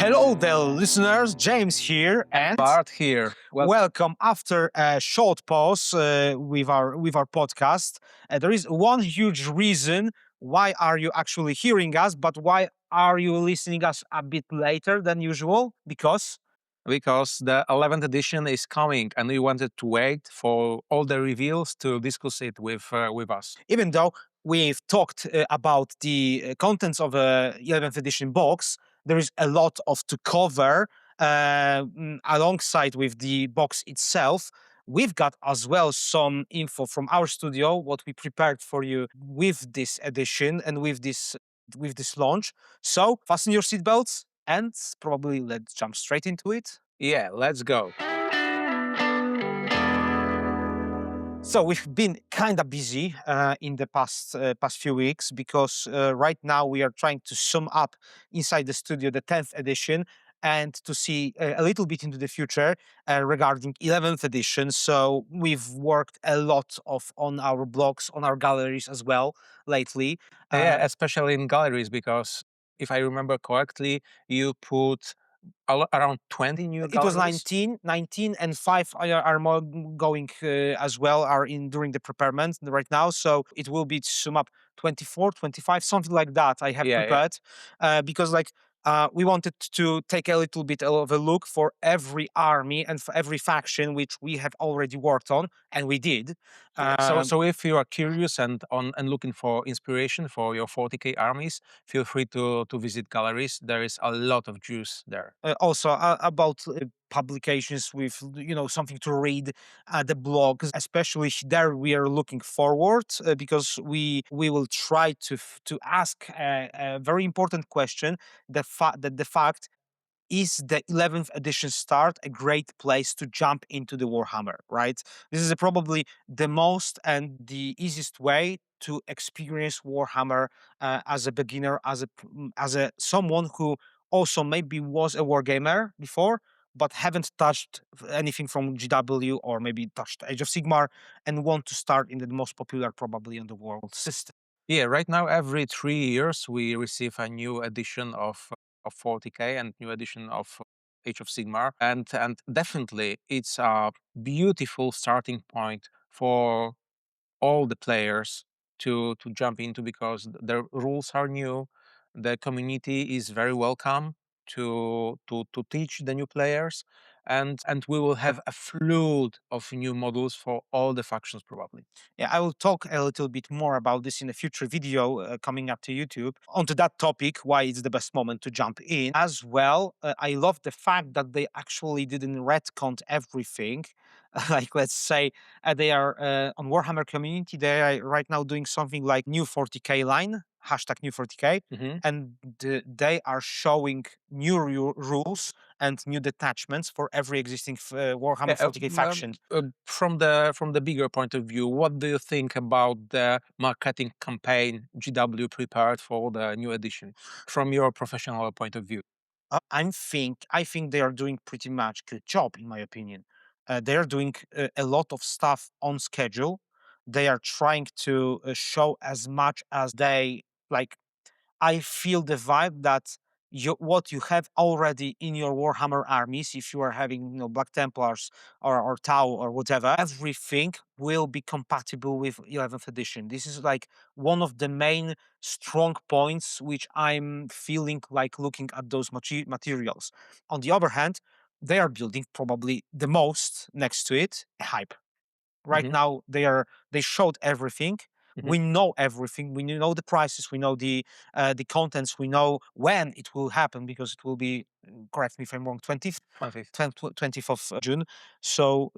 Hello there, listeners. James here and Bart here. welcome. After a short pause with our podcast, there is one huge reason why are you actually hearing us, but why are you listening us a bit later than usual? Because the 11th edition is coming, and we wanted to wait for all the reveals to discuss it with us. even though we've talked about the contents of the 11th edition box, there is a lot of to cover alongside with the box itself. We've got as well some info from our studio, what we prepared for you with this edition and with this launch. So fasten your seatbelts and probably let's jump straight into it. Yeah, let's go. So we've been kind of busy in the past few weeks because right now we are trying to sum up inside the studio the 10th edition and to see a little bit into the future regarding 11th edition. So we've worked a lot on our blogs, on our galleries as well lately. Yeah, especially in galleries, because if I remember correctly, you put around 20 new It galleries. was 19 and 5 are more going as well, are in during the preparement right now. So it will be to sum up 24, 25, something like that I have prepared. Because we wanted to take a little bit of a look for every army and for every faction which we have already worked on, and we did. So if you are curious and looking for inspiration for your 40k armies, feel free to visit galleries. There is a lot of juice there. Also about publications with something to read, the blogs especially there we are looking forward because we will try to ask a very important question, the fact is the 11th edition start a great place to jump into the Warhammer, right? This is probably the most and the easiest way to experience Warhammer as a beginner, as a someone who also maybe was a wargamer before, but haven't touched anything from GW or maybe touched Age of Sigmar and want to start in the most popular probably in the world system. Yeah, right now every 3 years we receive a new edition of 40k and new edition of Age of Sigmar, and definitely it's a beautiful starting point for all the players to jump into, because the rules are new, the community is very welcome to teach the new players, and we will have a flood of new models for all the factions probably. Yeah, I will talk a little bit more about this in a future video coming up to YouTube onto that topic, why it's the best moment to jump in. As well, I love the fact that they actually didn't retcon everything. Like, let's say they are on Warhammer community, they are right now doing something like new 40k line, hashtag new 40k, and they are showing new rules and new detachments for every existing Warhammer 40k faction. From the bigger point of view, what do you think about the marketing campaign GW prepared for the new edition from your professional point of view? I think they are doing pretty much good job in my opinion. They are doing a lot of stuff on schedule. They are trying to show as much as they like. I feel the vibe that what you have already in your Warhammer armies, if you are having Black Templars or Tau or whatever, everything will be compatible with 11th edition. This is like one of the main strong points which I'm feeling like looking at those materials. On the other hand, they are building probably the most next to it hype. Right now they showed everything. We know everything. We know the prices. We know the contents. We know when it will happen because it will be. Correct me if I'm wrong. 20th of June. So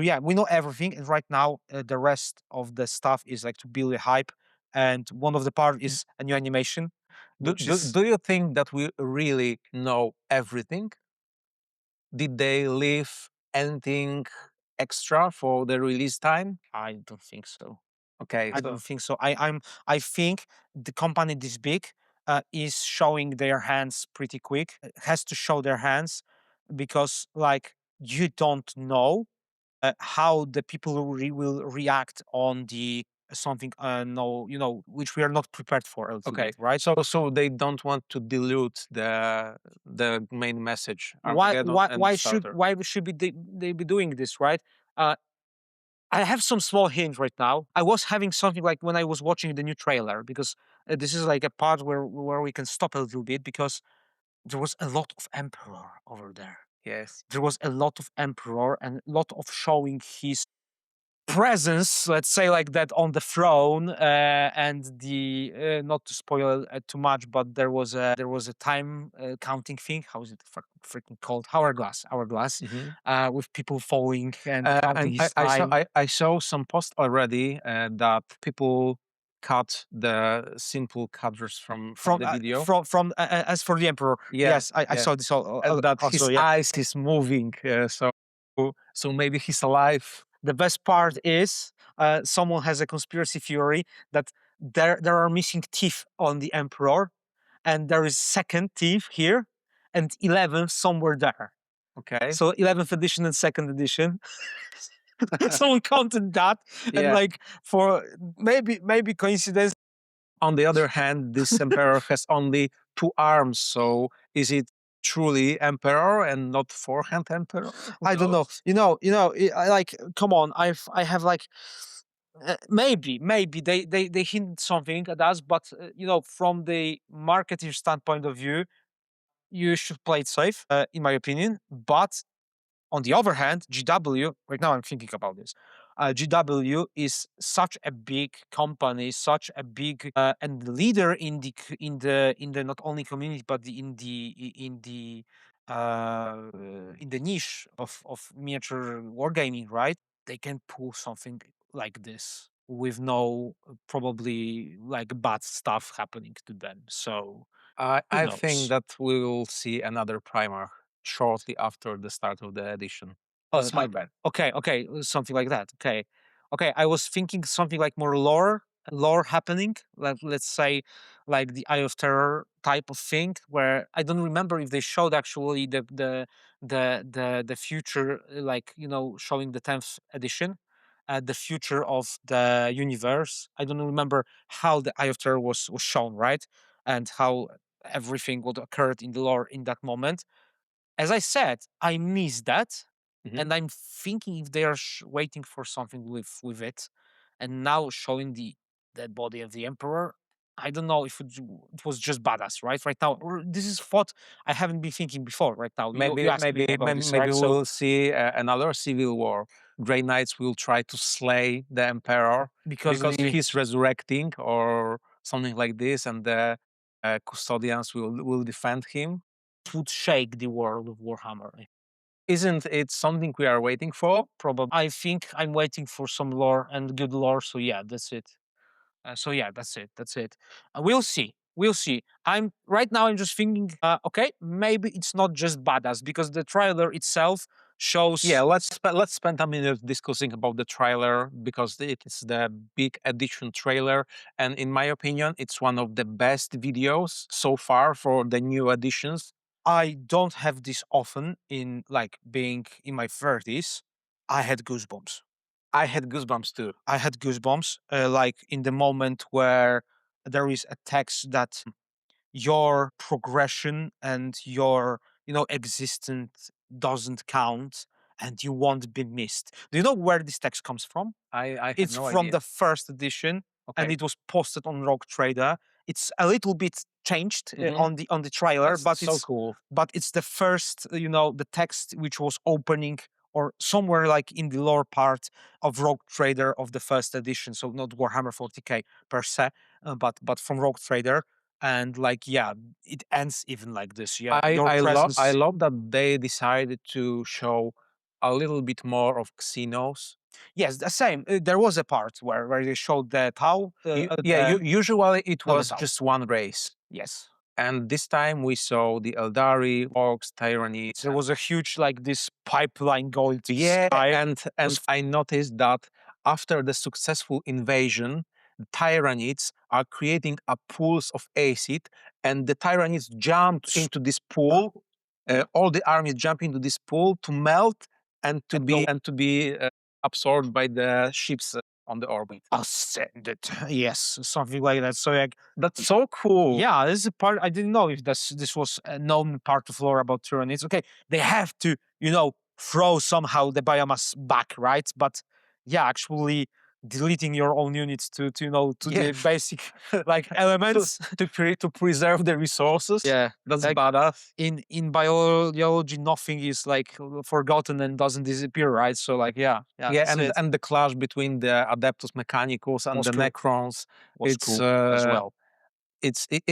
yeah, we know everything. And right now, the rest of the stuff is like to build a hype. And one of the part is a new animation. Do you think that we really know everything? Did they leave anything extra for the release time? I don't think so. Okay, I don't think so. I think the company this big is showing their hands pretty quick. Has to show their hands because like you don't know how the people will react on the something no, which we are not prepared for a little Okay, bit, right? so they don't want to dilute the main message, Why Armageddon why and why should Starter. why should be they be doing this, right? I have some small hint right now. I was having something like when I was watching the new trailer, because this is like a part where we can stop a little bit, because there was a lot of Emperor over there. Yes. There was a lot of Emperor and a lot of showing his presence, let's say like that, on the throne, and the not to spoil too much, but there was a time counting thing. How is it freaking called? Hourglass, Mhm. with people following and counting And his time. I saw some posts already that people cut the simple cutters from From the video. as for the Emperor, Yeah, yes, I yeah, saw this and that also. his Yeah, eyes is moving. So maybe he's alive. the best part is someone has a conspiracy theory that there are missing teeth on the Emperor, and there is second teeth here, and 11 somewhere there. Okay. So 11th edition and second edition. Someone counted that, and Yeah. like for maybe coincidence. On the other hand, this emperor has only two arms. So is it truly emperor and not forehand emperor? Who I don't know. knows? I like. Come on, I have like. Maybe they hint something at us, but from the marketing standpoint of view, you should play it safe, in my opinion. But on the other hand, GW, right now I'm thinking about this. GW is such a big company, such a big and leader in the not only community, but in the niche of miniature wargaming, right? They can pull something like this with no probably like bad stuff happening to them. So who I think knows? that we will see another primer shortly after the start of the edition. Oh, That's my bet. okay, something like that. Okay. I was thinking something like more lore happening. Like let's say, like the Eye of Terror type of thing, where I don't remember if they showed actually the future, like showing the 10th edition, the future of the universe. I don't remember how the Eye of Terror was shown, right, and how everything what occurred in the lore in that moment. As I said, I miss that, Mhm. and I'm thinking if they are waiting for something with it, and now showing the dead body of the emperor. I don't know if it was just badass, right? Right now, or this is what I haven't been thinking before. Right now, you asked me about this, Maybe right? we So will see another civil war. Grey Knights will try to slay the emperor because because he's resurrecting or something like this, and the custodians will defend him. it would shake the world of Warhammer. Isn't it something we are waiting for? Probably, I think I'm waiting for some lore and good lore. So yeah, that's it. So yeah, that's it. That's it. We'll see. We'll see. I'm right now. I'm just thinking. Okay, maybe it's not just badass, because the trailer itself shows. Yeah, let's spend a minute discussing about the trailer because it is the big edition trailer, and in my opinion, it's one of the best videos so far for the new editions. I don't have this often in like being in my 30s. I had goosebumps. I had goosebumps too. I had goosebumps. Like in the moment where there is a text that your progression and your existence doesn't count, and you won't be missed. Do you know where this text comes from? I have It's no from idea. the first edition, and Okay. it was posted on Rogue Trader. It's a little bit changed Mhm. on the trailer, That's but so cool. it's the first, the text which was opening, or somewhere like in the lower part of Rogue Trader of the first edition. So not Warhammer 40k per se, but from Rogue Trader. And like, yeah, it ends even like this. Yeah, your I presence. love that they decided to show a little bit more of Xenos. Yes, the same. There was a part where they showed the Tau. Usually it Not the was Tau. just one race. Yes. And this time we saw the Eldari, Orcs, Tyranids. There was a huge like this pipeline going to the Yeah, sky. and I noticed that after the successful invasion, the Tyranids are creating a pools of acid, and the Tyranids jump into this pool. All the armies jump into this pool to melt and to And be go. absorbed by the ships. on the orbit. Ascended. Yes, something like that. So like, That's so cool. yeah, this is a part I didn't know if this was a known part of lore about Tyranids. Okay, they have to, throw somehow the biomass back, right? But yeah, actually deleting your own units to to Yeah. the basic like to elements. to preserve the resources. Yeah, That's like badass. in biology, nothing is like forgotten and doesn't disappear, right? So like, yeah, Yeah, that's it. and the clash between the Adeptus Mechanicus and Was the cool. Necrons, Was it's cool as well.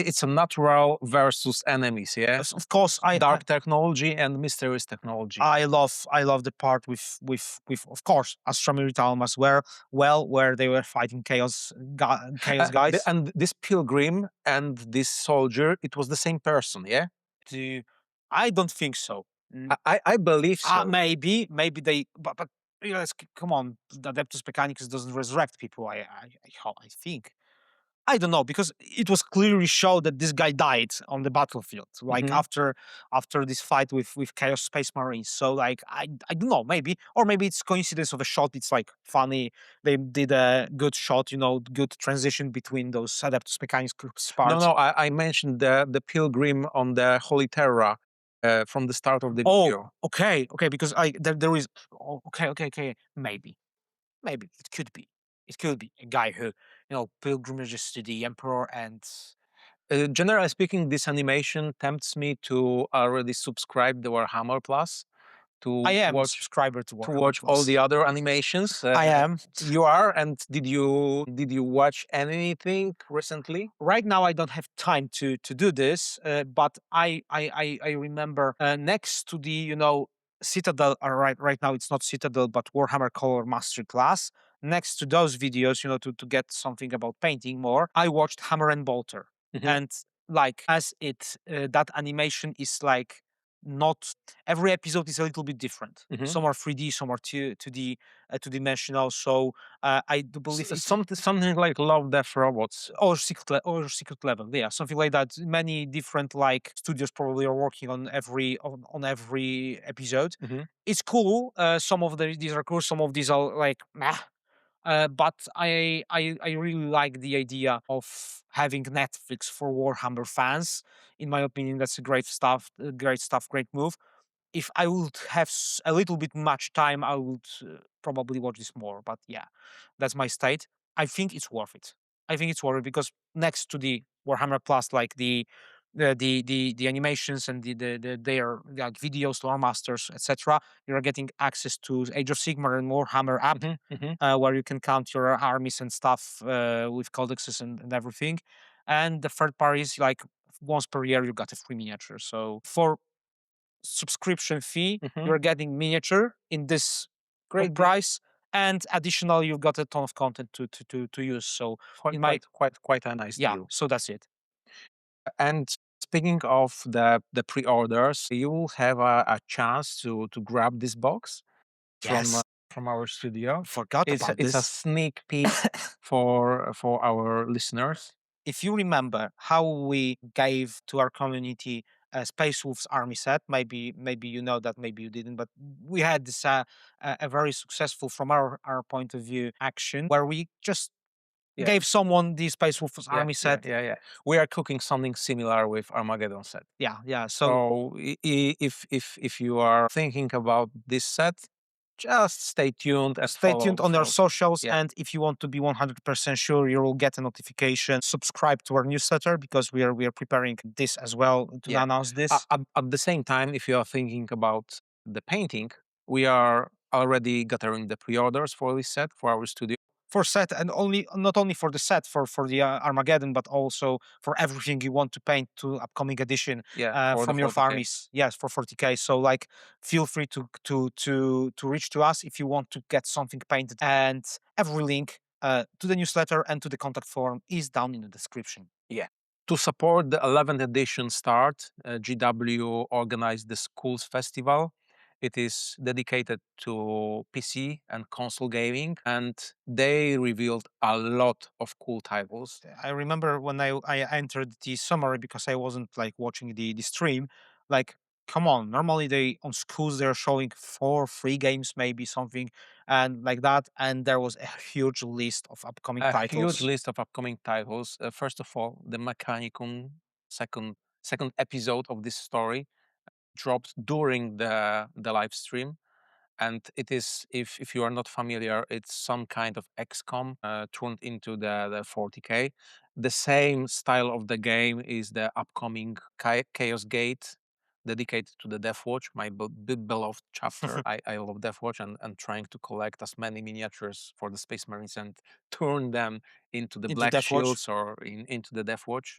it's a natural versus enemies. Yeah, Of course, dark technology and mysterious technology. I love the part with of course Astra Militarum as well, where they were fighting chaos guys. And this pilgrim and this soldier, it was the same person. Yeah, To I don't think so. I believe so. Maybe they, but come on, the Adeptus Mechanicus doesn't resurrect people. I think. I don't know, because it was clearly shown that this guy died on the battlefield, like Mhm. after this fight with Chaos Space Marines. So like I don't know, maybe it's coincidence of a shot. It's like funny. They did a good shot, good transition between those Adeptus Mechanicus No, parts. no, I mentioned the pilgrim on the Holy Terra from the start of the Oh, video. okay, because there is. Oh, okay, maybe it could be a guy who pilgrimages to the Emperor and. Generally speaking, this animation tempts me to already subscribe the Warhammer Plus I to am a watch subscriber to to Warhammer watch all Plus. the other animations. I am. You are, and did you watch anything recently? Right now I don't have time to do this, but I remember, next to the Citadel, right now it's not Citadel but Warhammer Color Mastery class. Next to those videos, to get something about painting more, I watched Hammer and Bolter. Mhm, And like, as it that animation is like, not every episode is a little bit different. mhm. Some are 3D, some are 2D, two-dimensional. So I do believe it's Something like Love, Death, Robots. or secret level, yeah, something like that. Many different like studios probably are working on every episode. Mhm, It's cool. Some of these are cool, some of these are like meh. But I really like the idea of having Netflix for Warhammer fans. In my opinion, that's a great stuff, great move. If I would have a little bit much time, I would probably watch this more. But yeah, that's my state. I think it's worth it. I think it's worth it because next to the Warhammer Plus, like the animations and their like videos, lore masters, etc., you're getting access to Age of Sigmar and Warhammer app, mhm, mhm. where you can count your armies and stuff with codexes and everything. And the third part is like once per year you got a free miniature. So for subscription fee, Mhm. you're getting miniature in this great Great deal. price, and additional you've got a ton of content to use. So Quite, in my quite a nice yeah, deal. so that's it. And speaking of the pre-orders, you will have a chance to grab this box Yes, from our studio. forgot about It's a this. sneak peek for our listeners. If you remember how we gave to our community a Space Wolves army set, maybe you know that, maybe you didn't, but we had this a very successful, from our point of view, action where we just Yeah, gave someone the Space Wolves yeah, army yeah, set. yeah, yeah. We are cooking something similar with Armageddon set. Yeah. So So if you are thinking about this set, just stay tuned and stay tuned on our follow. socials, Yeah, and if you want to be 100% sure, you will get a notification. Subscribe to our newsletter because we are preparing this as well to yeah. announce this. At the same time, if you are thinking about the painting, we are already gathering the pre-orders for this set for our studio. For set, and not only for the set, for the Armageddon, but also for everything you want to paint to upcoming edition Yeah, for the from your 40K. farmies. Yes, for 40K. So like, feel free to reach to us if you want to get something painted, and every link to the newsletter and to the contact form is down in the description. Yeah. To support the 11th edition start, GW organized the Skulls Festival. It is dedicated to PC and console gaming, and they revealed a lot of cool titles. I remember when I entered the summary, because I wasn't like watching the stream, like come on, normally they on schools they're showing 4 free games, maybe something and like that, and there was a huge list of upcoming A huge titles. list of upcoming titles. First of all, the Mechanicum second episode of this story dropped during the live stream, and it is, if you are not familiar, it's some kind of XCOM turned into the 40k. The same style of the game is the upcoming Chaos Gate, dedicated to the Death Watch, my beloved chapter. I love Death Watch, and trying to collect as many miniatures for the Space Marines and turn them into the Into Black Death Watch. Shields or into the Death Watch.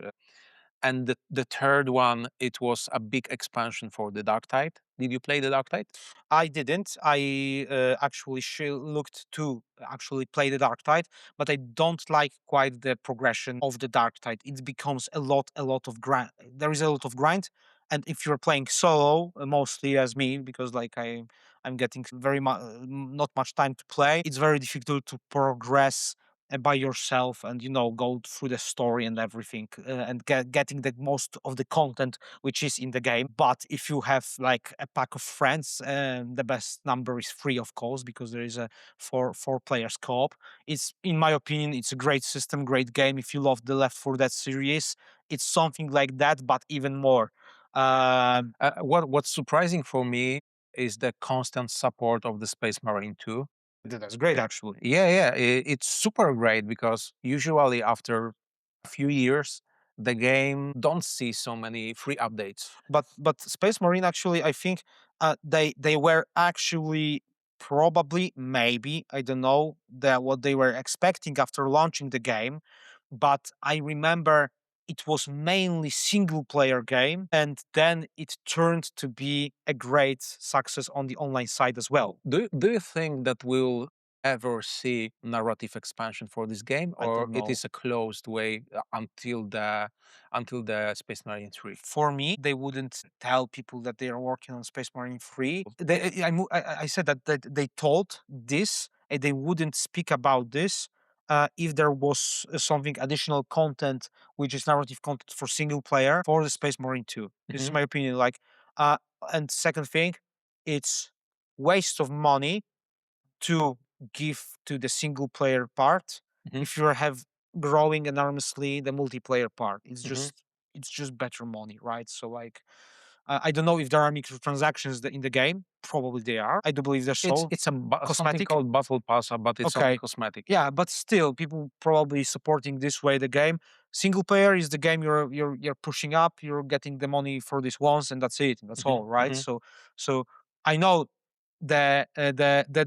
And the third one, it was a big expansion for the Dark Tide. Did you play the Dark Tide? I didn't. I actually looked to actually play the Dark Tide, but I don't like quite the progression of the Dark Tide. It becomes a lot of grind. There is a lot of grind, and if you're playing solo, mostly as me, because like I'm getting very much not much time to play. It's very difficult to progress by yourself and go through the story and everything and getting the most of the content which is in the game. But if you have like a pack of friends, the best number is 3, of course, because there is a four players co-op. It's, in my opinion, it's a great system, great game. If you love the Left 4 Dead series, it's something like that, but even more. Um, What's surprising for me is the constant support of the Space Marine 2. that's great, actually. Yeah, yeah, it's super great because usually after a few years, the game don't see so many free updates. But Space Marine, actually, I think they were actually probably, maybe, I don't know, that what they were expecting after launching the game. But I remember it was mainly single player game, and then it turned to be a great success on the online side as well. Do you think that we'll ever see narrative expansion for this game, I or don't it know. is a closed way until the Space Marine 3? For me, they wouldn't tell people that they are working on Space Marine 3. I said that, they told this, and they wouldn't speak about this if there was something additional content, which is narrative content for single player for the Space Marine 2. This is Hmm. my opinion. Like, uh, and second thing, it's waste of money to give to the single player part Hmm. if you have growing enormously the multiplayer part. Hmm. It's just better money, right? So like I don't know if there are microtransactions in the game. Probably they are. I do believe they're so It's something cosmetic. called Battle Pass, but it's only Okay. cosmetic. Yeah, but still, people probably supporting this way the game. Single player is the game you're pushing up. You're getting the money for this once, and that's it. That's Hmm. all, right? Hmm. So I know the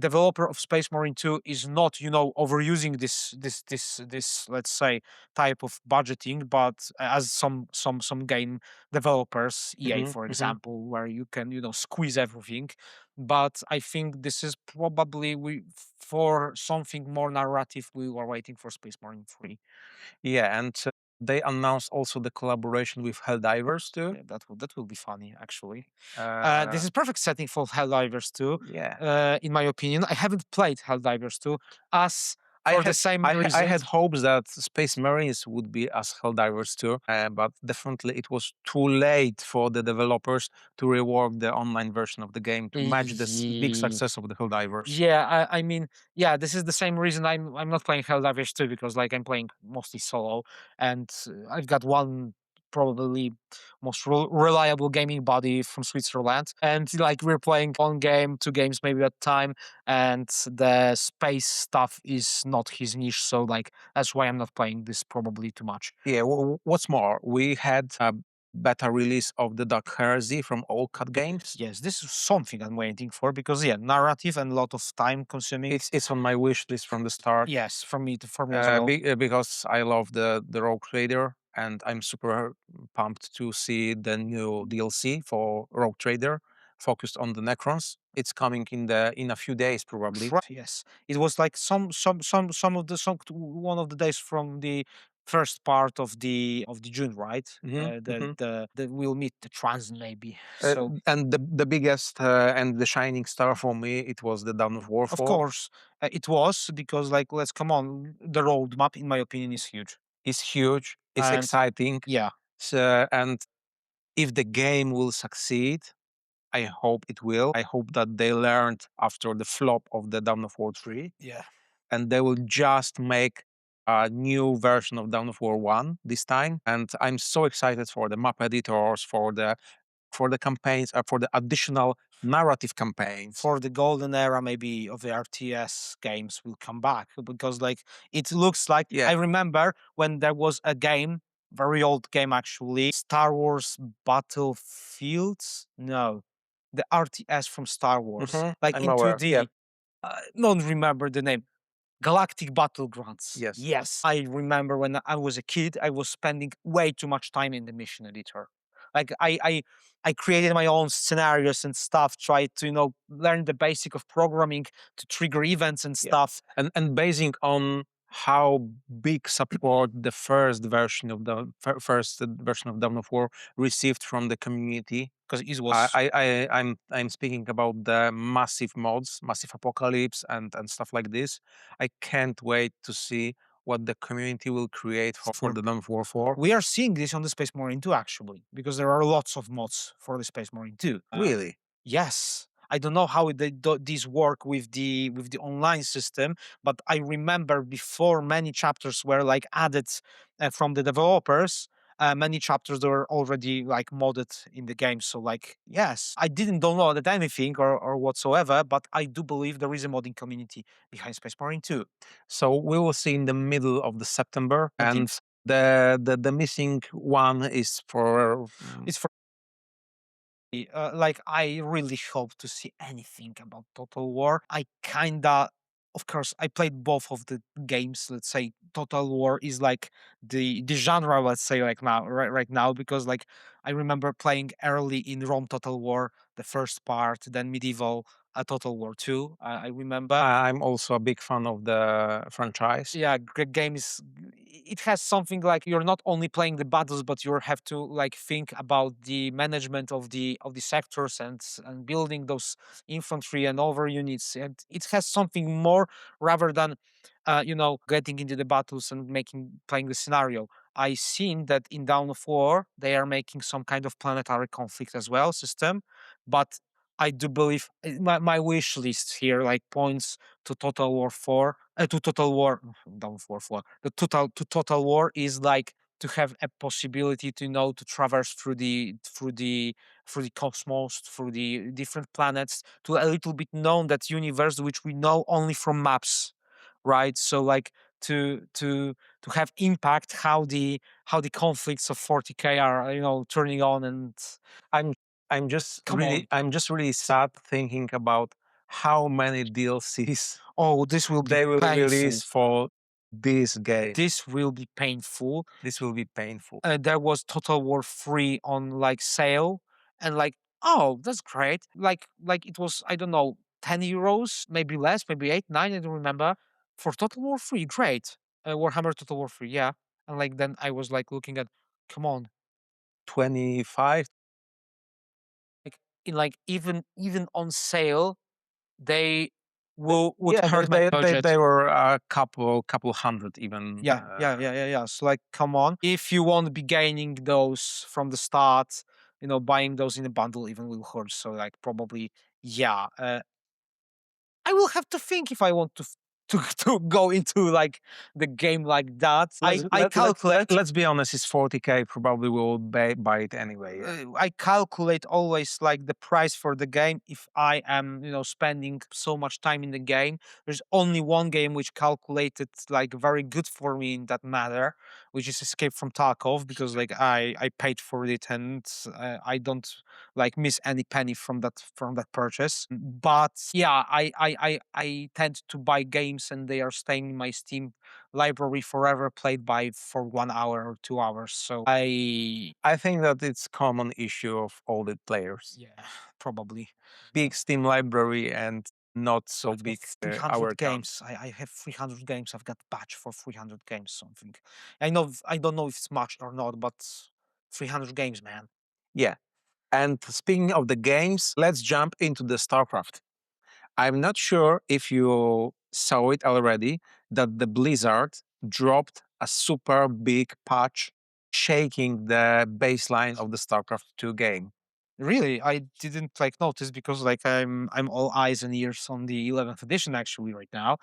developer of Space Marine 2 is not overusing this, let's say, type of budgeting, but as some game developers, EA Hmm. for Hmm. example, where you can squeeze everything. But I think this is probably we for something more narrative. We were waiting for Space Marine 3. Yeah, and they announced also the collaboration with Helldivers too. Yeah, that will be funny, actually. This Uh, is perfect setting for Helldivers 2, yeah, in my opinion. I haven't played Helldivers 2 as I for the had same I had reasons. hopes that Space Marines would be as Helldivers too, but definitely it was too late for the developers to rework the online version of the game to match this big Ye- success of the Helldivers. Yeah, I mean, yeah, this is the same reason I'm not playing Helldivers 2, because like I'm playing mostly solo, and I've got one probably most reliable gaming buddy from Switzerland, and like we're playing 1 game, 2 games maybe at a time, and the space stuff is not his niche, so like that's why I'm not playing this probably too much. Yeah, what's more, we had a beta release of the Dark Heresy from All Cut Games. Yes, this is something I'm waiting for, because yeah, narrative and a lot of time consuming. It's on my wish list from the start. Yes, for me as well. Because I love the Rogue Trader, and I'm super pumped to see the new DLC for Rogue Trader, focused on the Necrons. It's coming in a few days probably. Yes, it was like some of the one of the days from the first part of the June, right? Hmm. Hmm. The we'll meet the trans maybe. So And the biggest and the shining star for me, it was the Dawn of War of 4. course it was, because like let's come on, the roadmap in my opinion is huge, It's huge, it's and exciting, yeah, so, and if the game will succeed, I hope it will. I hope that they learned after the flop of the Dawn of War 3, Yeah. and they will just make a new version of Dawn of War 1 this time. And I'm so excited for the map editors, for the campaigns, for the additional narrative campaigns. For the golden era maybe of the RTS games will come back, because like it looks like, Yeah. I remember when there was a game, very old game actually, Star Wars Battlefields. No, the RTS from Star Wars, like I'm in aware. 2D. Yeah. Don't remember the name. Galactic Battlegrounds. Yes. Yes. I remember when I was a kid, I was spending way too much time in the mission editor. Like I created my own scenarios and stuff, tried to, learn the basic of programming to trigger events and Yeah. stuff. And basing on how big support the first version of the first version of Dawn of War received from the community, Because it was I'm speaking about the massive mods, massive apocalypse, and stuff like this. I can't wait to see what the community will create for the Dawn of War 4. we are seeing this on the Space Marine 2 actually, because there are lots of mods for the Space Marine 2. Really? Yes. I don't know how these work with the online system, but I remember before many chapters were like added from the developers. Many chapters were already like modded in the game. So like, yes, I didn't download it anything or whatsoever, but I do believe there is a modding community behind Space Marine 2. So we will see in the middle of the September, and 19th. the missing one is for It's for like I really hope to see anything about Total War. I kinda, of course, I played both of the games. Let's say Total War is like the genre. Let's say like now, right now, because like I remember playing early in Rome Total War, the first part, then Medieval Total War 2. I remember. I'm also a big fan of the franchise. Yeah, great game is, it has something like you're not only playing the battles, but you have to like think about the management of the sectors and building those infantry and over units, and it has something more rather than getting into the battles and playing the scenario. I seen that in Dawn of War they are making some kind of planetary conflict as well system, but I do believe my wish list here like points to Total War 4, to Total War, Dawn of War 4. The Total War is like to have a possibility to to traverse through the cosmos, through the different planets, to a little bit know that universe which we know only from maps, right? So like to have impact how the conflicts of 40k are turning on. And I'm come on, I'm just really sad thinking about how many DLCs oh, this will be they will painful. release for this game. This will be painful. This will be painful. There was Total War 3 on like sale, and like, oh, that's great. Like it was, I don't know, 10 euros, maybe less, maybe 8, 9, I don't remember. For Total War 3, great. Warhammer Total War 3, yeah. And like then I was like looking at, come on, 25. like in like even on sale, they would Yeah, hurt my budget. they were a couple hundred even. Yeah. So like, come on. If you won't be gaining those from the start, buying those in a bundle even will hurt. So like, probably, yeah. I will have to think if I want to go into like the game like that. I calculate. Let's be honest, it's 40k. Probably will buy it anyway. Yeah. I calculate always like the price for the game. If I am, spending so much time in the game, there's only one game which calculated like very good for me in that matter, which is Escape from Tarkov, because like I paid for it, and I don't like miss any penny from that purchase. But yeah, I tend to buy games and they are staying in my Steam library forever, played by for 1 hour or 2 hours. So I think that it's common issue of all the players. yeah, probably Big Steam library and not so I've got big 300 our account. games. I have 300 games. I've got batch for 300 games. Something. I don't know if it's much or not, but 300 games, man. Yeah. And speaking of the games, let's jump into the StarCraft. I'm not sure if you saw it already, that the Blizzard dropped a super big patch shaking the baseline of the StarCraft 2 game. Really, I didn't like notice because like I'm all eyes and ears on the 11th edition actually right now.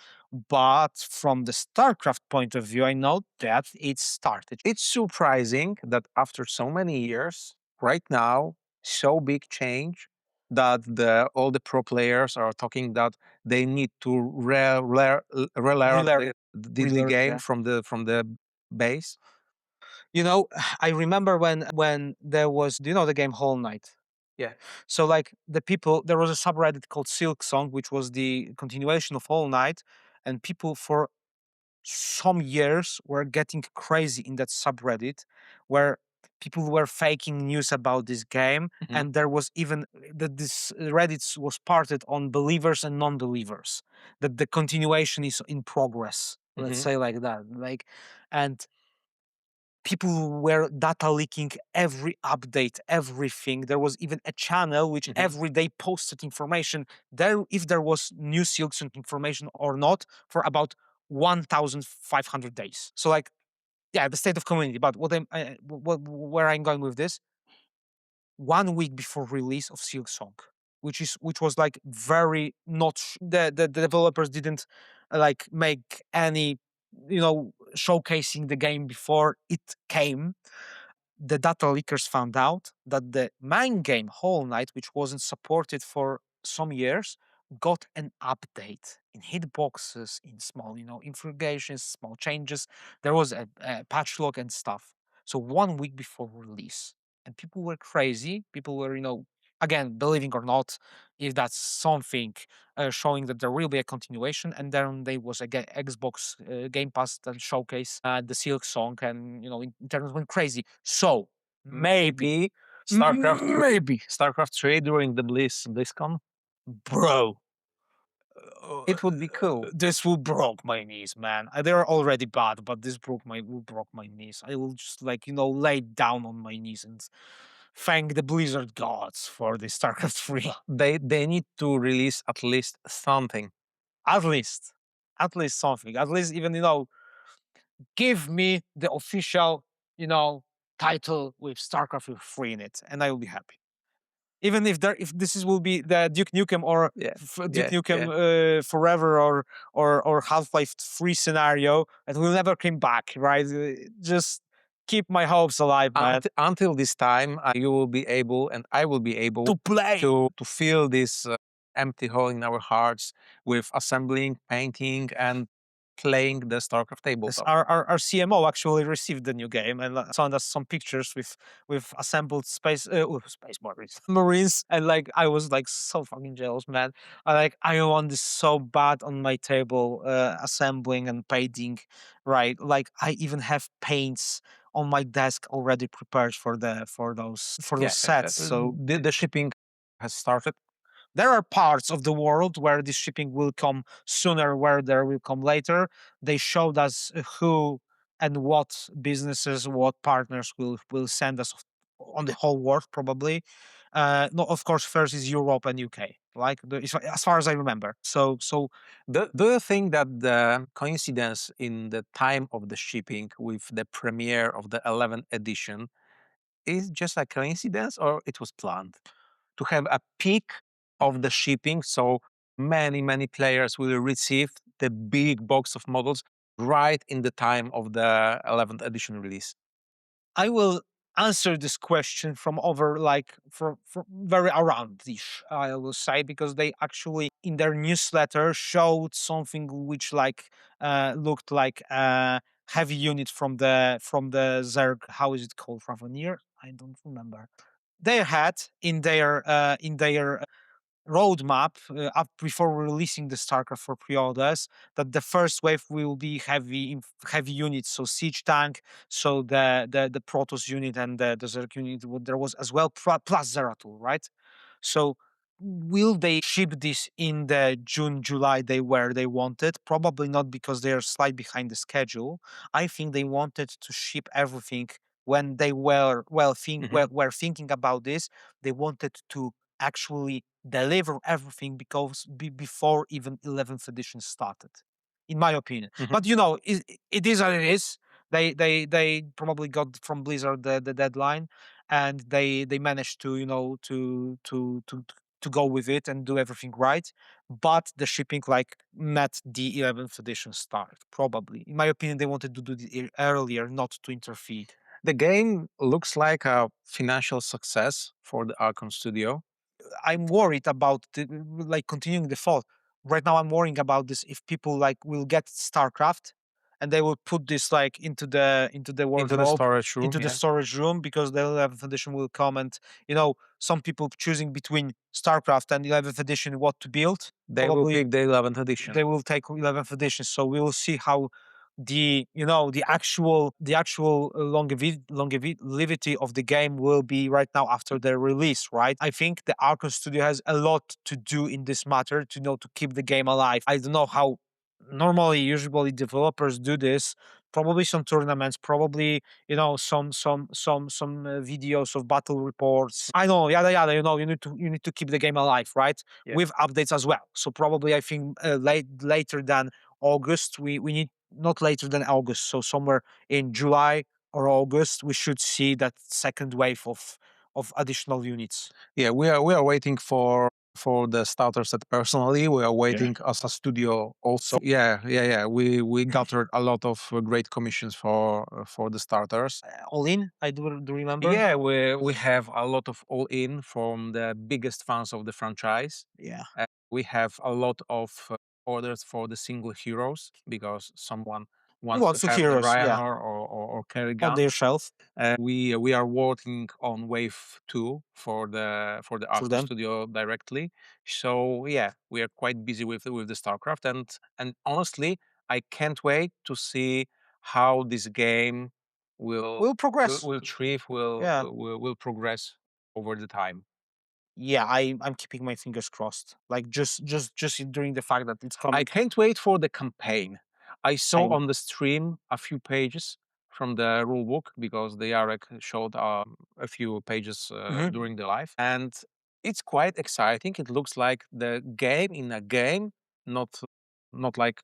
But from the StarCraft point of view, I know that it started. It's surprising that after so many years, right now, so big change that all the pro players are talking that they need to relearn Relearn, the relearn, game yeah. from the base. You know, I remember when there was, do you know the game Whole Night? Yeah. So like the people, there was a subreddit called Silk Song, which was the continuation of Whole Night, and people for some years were getting crazy in that subreddit where people were faking news about this game, Mhm, and there was even that this reddit was parted on believers and non-believers, that the continuation is in progress, let's mhm, say like that, like, and people were data leaking every update, everything. There was even a channel which mhm. every day posted information there, if there was new Silksong information or not, for about 1,500 days. So like, yeah, the state of community. But where I'm going with this, 1 week before release of Silksong, which was like very not the developers didn't like make any, showcasing the game before it came. The data leakers found out that the main game Whole Night, which wasn't supported for some years, got an update in hitboxes, in small, configurations, small changes. There was a patch log and stuff. So 1 week before release, and people were crazy. People were, again, believing or not, if that's something showing that there will be a continuation. And then there was a Xbox Game Pass that showcase the Silk Song, and internet went crazy. So maybe, Maybe StarCraft maybe, StarCraft 3 during the BlizzCon. bro, It would be cool. this will broke my knees, man. They're already bad, but this broke my knees. I will just like lay down on my knees and thank the Blizzard gods for the StarCraft 3. They need to release at least something. At least, at least something. At least even give me the official you know title with StarCraft 3 in it, and I will be happy. Even if this will be the Duke Nukem or Yeah, Duke yeah, yeah. Nukem Forever or Half-Life 3 scenario that will never come back, right? Just keep my hopes alive, man. Until this time, you will be able, and I will be able To play. to fill this empty hole in our hearts with assembling, painting, and playing the StarCraft Yes, tabletop. our CMO actually received the new game and sent us some pictures with assembled space marines, and like I was like so fucking jealous, man. I want this so bad on my table, assembling and painting, right? Like I even have paints on my desk already prepared for those Yeah, sets. So the shipping has started. there are parts of the world where this shipping will come sooner, where there will come later. They showed us who and what businesses, what partners will send us on the whole world, probably. No, of course, first is Europe and UK, like as far as I remember. So Do you think that the coincidence in the time of the shipping with the premiere of the 11th edition is just a coincidence, or it was planned to have a peak of the shipping, so many players will receive the big box of models right in the time of the 11th edition release? I will answer this question from over like from very around-ish, I will say, because they actually in their newsletter showed something which like looked like a heavy unit from the Zerg. How is it called? Ravonier? I don't remember. They had in their roadmap up before releasing the StarCraft for pre-orders, that the first wave will be heavy units, so siege tank, so the Protoss unit and the Zerg unit. There was as well plus Zeratul, right? So will they ship this in the June, July they wanted? Probably not, because they are slightly behind the schedule. I think they wanted to ship everything when they Mhm, were thinking about this. They wanted to actually deliver everything before even 11th edition started, in my opinion. mhm. But it is what it is. They probably got from Blizzard the deadline, and they managed to to go with it and do everything right. But the shipping like met the 11th edition start. Probably, in my opinion, they wanted to do it earlier, not to interfere. The game looks like a financial success for the Archon studio. I'm worried about like continuing the thought. Right now, I'm worrying about this if people like will get StarCraft and they will put this like into the Into the wardrobe, storage room, into the yeah. storage room, because the 11th edition will come and some people choosing between StarCraft and 11th edition what to build. They will Probably pick the 11th edition. they will take 11th edition. So we will see how the actual longevity of the game will be right now after the release, right? I think the Arkham studio has a lot to do in this matter to keep the game alive. I don't know how normally usually developers do this. Probably some tournaments, probably some videos of battle reports. I know, yada yada. You need to keep the game alive, right? Yeah. With updates as well. So probably I think later than August, we need not later than August. So somewhere in July or August, we should see that second wave of additional units. Yeah, we are waiting for the starter set. Personally, we are waiting as a studio also. Yeah. We gathered a lot of great commissions for the starters. All in, I do remember. Yeah, we have a lot of all in from the biggest fans of the franchise. Yeah. We have a lot of orders for the single heroes because someone wants Wants to to have the heroes, yeah, Rhino or on their Kerrigan. shelf We are working on wave 2 for the for Arkham them. studio directly. So yeah, we are quite busy with the StarCraft, and honestly, I can't wait to see how this game will We'll will, progress. will thrive, Yeah. will progress over the time. Yeah, I'm keeping my fingers crossed. Like just during the fact that it's I coming. can't wait for the campaign. I saw Same. on the stream a few pages from the rulebook because the Yarek showed a few pages Mhm. during the live, and it's quite exciting. It looks like the game in a game, not like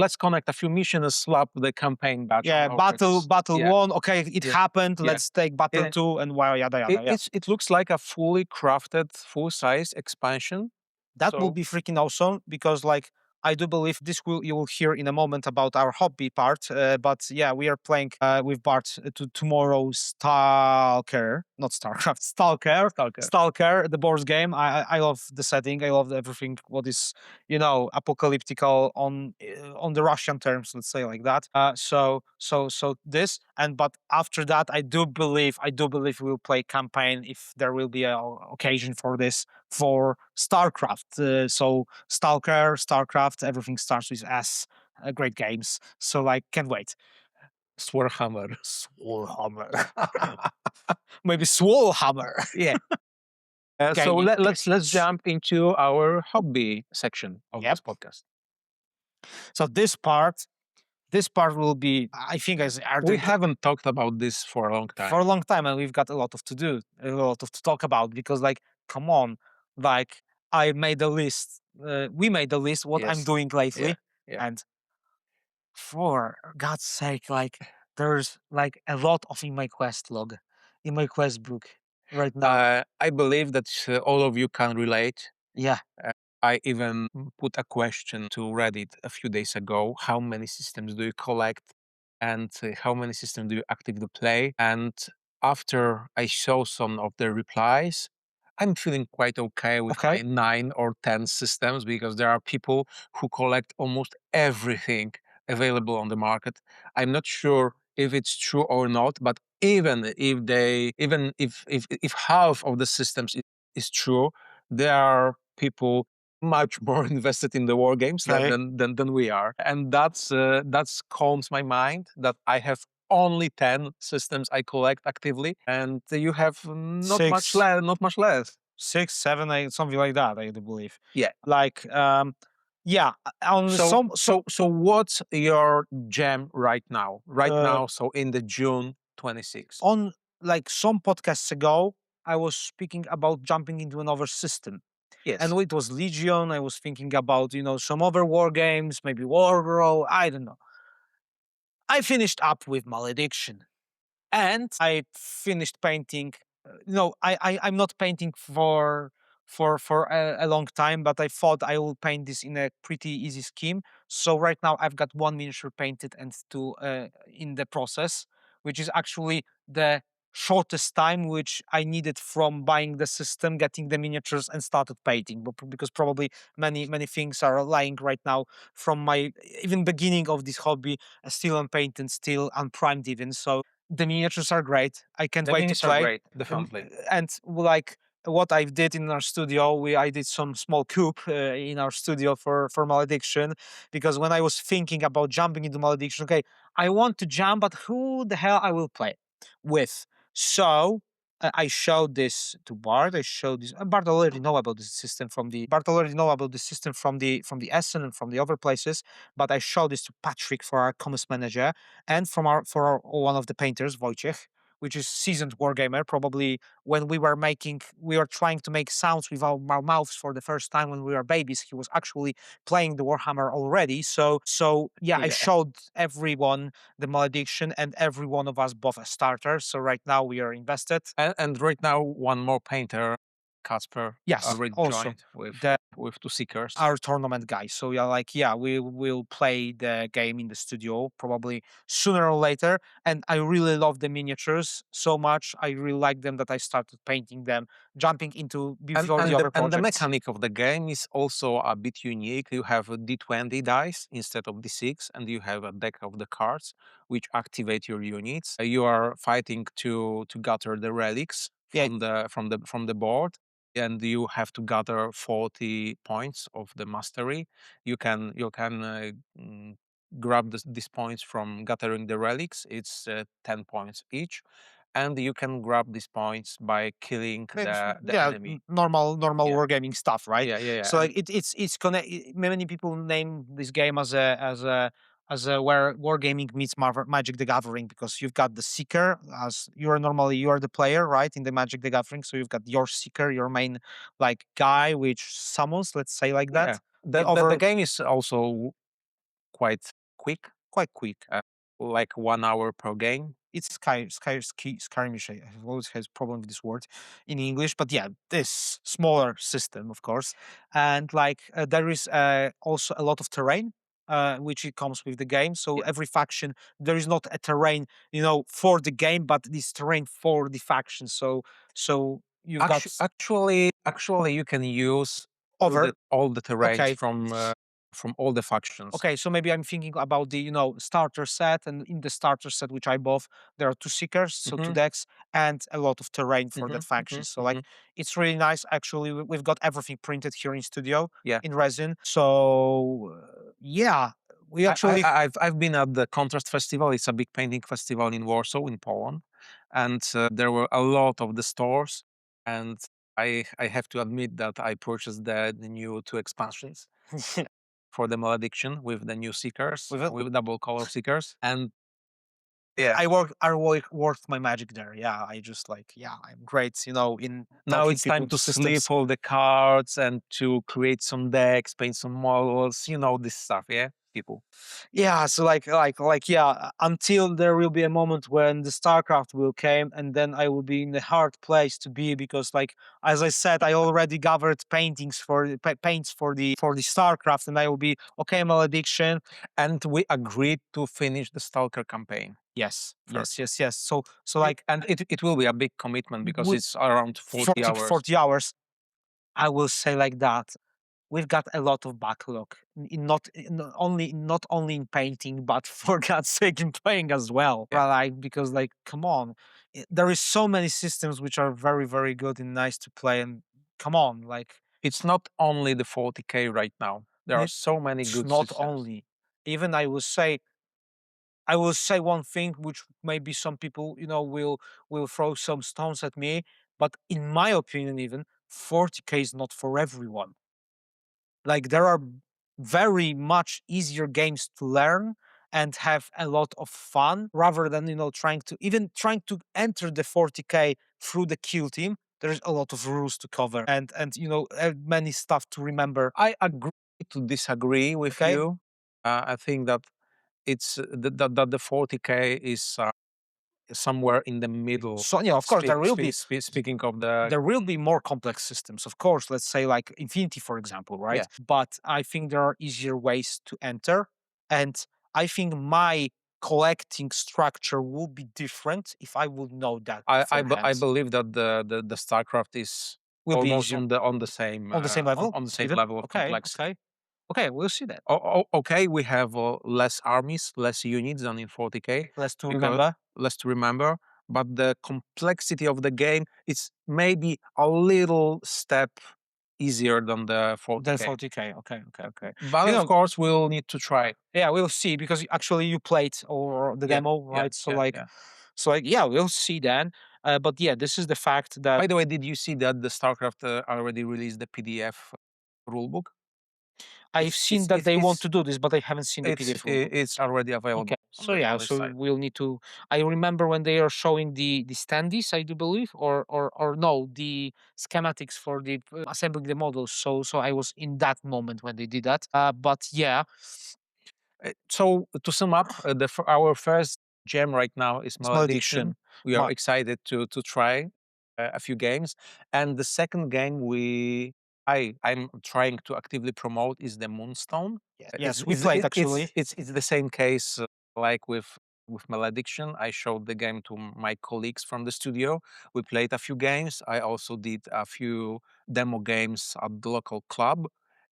let's connect a few missions, slap the campaign batch Yeah, on our battle faces. battle Yeah, one. Okay, it yeah, happened. yeah. Let's take battle Yeah. two and wow, yada yada. Yeah, It looks like a fully crafted, full size expansion. that will So be freaking awesome because like I do believe this will you will hear in a moment about our hobby part. But yeah, we are playing with Bart to tomorrow's Stalker, not StarCraft, Stalker. Stalker. Stalker, the board game. I love the setting. I love everything what is apocalyptical on the Russian terms, let's say like that. So this and but after that, I do believe we'll play campaign if there will be a occasion for this for StarCraft. So Stalker, StarCraft, everything starts with S. Great games. So like, can't wait. Warhammer. Warhammer. Maybe Swallhammer. Yeah. So Gaming let's techniques. jump into our hobby section of Yep. this podcast. So this part will be, I think, as We haven't talked about this for a long time. for a long time, and we've got a lot of to do, a lot of to talk about because, like, come on, like, I made a list. We made a list what I'm Yes. doing lately, Yeah. and for God's sake, like, there's like a lot of in my quest log, in my quest book right now. I believe that all of you can relate. Yeah. I even put a question to Reddit a few days ago. How many systems do you collect? And how many systems do you actively play? And after I saw some of the replies, I'm feeling quite okay with my Okay. 9 or 10 systems because there are people who collect almost everything available on the market. I'm not sure if it's true or not, but even if half of the systems is true, there are people much more invested in the war games Okay. than we are, and that's calms my mind that I have only 10 systems I collect actively, and you have Six. not much less. 6, 7, 8, something like that. I do believe. Yeah. Like, yeah. On So what's your jam right now? So in the June 26th. on like some podcasts ago, I was speaking about jumping into another system. Yes. And it was Legion. I was thinking about, some other war games, maybe Wargrow. I don't know. I finished up with Malediction. and I finished painting. I'm not painting for a long time, but I thought I will paint this in a pretty easy scheme. So right now I've got one miniature painted and two in the process, which is actually the shortest time which I needed from buying the system, getting the miniatures, and started painting. But because probably many things are lying right now from my even beginning of this hobby, still unpainted, still unprimed even. So the miniatures are great. I can't The wait to minis are play. great, definitely. And like what I did in our studio, I did some small coup in our studio for Malediction, because when I was thinking about jumping into Malediction, okay, I want to jump, but who the hell I will play with? So I showed this to Bart. I showed this. Bart already know about the system from the Essen and from the other places. But I showed this to Patrick, for our commerce manager, and for our one of the painters, Wojciech, which is seasoned wargamer. Probably when we were trying to make sounds with our mouths for the first time when we were babies. He was actually playing the Warhammer already. So yeah, I Yeah. showed everyone the Malediction, and every one of us bought a starter. So right now we are invested. And right now, one more painter, Casper, Yes, already also joined with the two Seekers. our tournament guy. So yeah, we will play the game in the studio probably sooner or later. And I really love the miniatures so much. I really like them that I started painting them, jumping into before the other And the projects. mechanic of the game is also a bit unique. You have a D20 dice instead of D6, and you have a deck of the cards which activate your units. You are fighting to gather the relics Yeah, from the board, and you have to gather 40 points of the mastery. You can grab these points from gathering the relics. It's 10 points each, and you can grab these points by killing the yeah, enemy. normal Yeah, wargaming stuff, right? yeah. So And like it's gonna many people name this game as a where wargaming meets Magic the Gathering, because you've got the Seeker, as you are the player, right, in the Magic the Gathering. So you've got your Seeker, your main like guy which summons, let's say like yeah, that. The other the game is also quite quick, quite quick. like 1 hour per game. It's skirmish. I always has problem with this word in English, but yeah, this smaller system, of course, and like there is also a lot of terrain. Which it comes with the game. So Yeah. every faction, there is not a terrain, for the game, but this terrain for the faction. So you've got Actually, you can use over. all the terrains Okay, from all the factions. Okay, so maybe I'm thinking about the starter set, and in the starter set which I bought, there are two seekers, so two Hmm. decks, and a lot of terrain for Hmm. that faction. Hmm. So like Hmm. it's really nice. Actually, we've got everything printed here in studio Yeah. in resin. So yeah, we actually I've been at the Contrast Festival. It's a big painting festival in Warsaw, in Poland, and there were a lot of the stores. And I have to admit that I purchased the new two expansions for the Malediction with the new Seekers, with it. with double color Seekers, and yeah. Worked my magic there. Yeah, I just like I'm great. In Now talking it's people time to to sleeve systems. all the cards and to create some decks, paint some models. You know this stuff, yeah, people. Yeah, so until there will be a moment when the StarCraft will came, and then I will be in the hard place to be, because like as I said, I already gathered paintings for paints for the StarCraft, and I will be okay. Malediction. And we agreed to finish the Stalker campaign Yes, yes, first. yes, yes. So like And it will be a big commitment because we, it's around 40 40 hours. 40 hours. I will say like that. We've got a lot of backlog not only in painting, but for God's sake in playing as well. Yeah. Like, because like come on, there is so many systems which are very very good and nice to play, and come on, like It's not only the 40K right now. There are so many it's good not systems. only, even I will say one thing which maybe some people will throw some stones at me, but in my opinion, even 40K is not for everyone. Like there are very much easier games to learn and have a lot of fun, rather than trying to enter the 40K through the kill team. There's a lot of rules to cover, and many stuff to remember. I agree to disagree with Okay. you. I think that it's that the 40K is somewhere in the middle. So yeah, of course there will be Speaking of the there will be more complex systems, of course. Let's say like Infinity, for example, right? Yeah. But I think there are easier ways to enter, and I think my collecting structure will be different if I would know that I beforehand. believe that the StarCraft is Will be almost easier on the same on the same level, on the same even. level of Okay, complexity. okay, okay. We'll see that. Okay, we have less armies, less units than in 40k, Let's to because remember less to remember. But the complexity of the game is maybe a little step easier than the the 40k. 40K. Okay, okay, okay. But You of know, course, we'll need to try. yeah, we'll see because actually you played or the Yeah, demo, yeah, right? So yeah, like, yeah. so like, yeah, we'll see then. But yeah, this is the fact that By the way, did you see that the StarCraft already released the PDF rulebook? I've It's seen it's that it's they want it's to do this, but I haven't seen the PDF rulebook. it's already Okay, available so yeah, on the so site. we'll need to. I remember when they are showing the standees, I do believe, or no, the schematics for the assembling the models. So I was in that moment when they did that. But yeah, So to sum up, our first gem right now is it's Malediction. Malediction. We are excited to try a few games, and the second game I'm trying to actively promote is the Moonstone. Yes, we played actually. It's the same case like with Malediction. I showed the game to my colleagues from the studio. We played a few games. I also did a few demo games at the local club,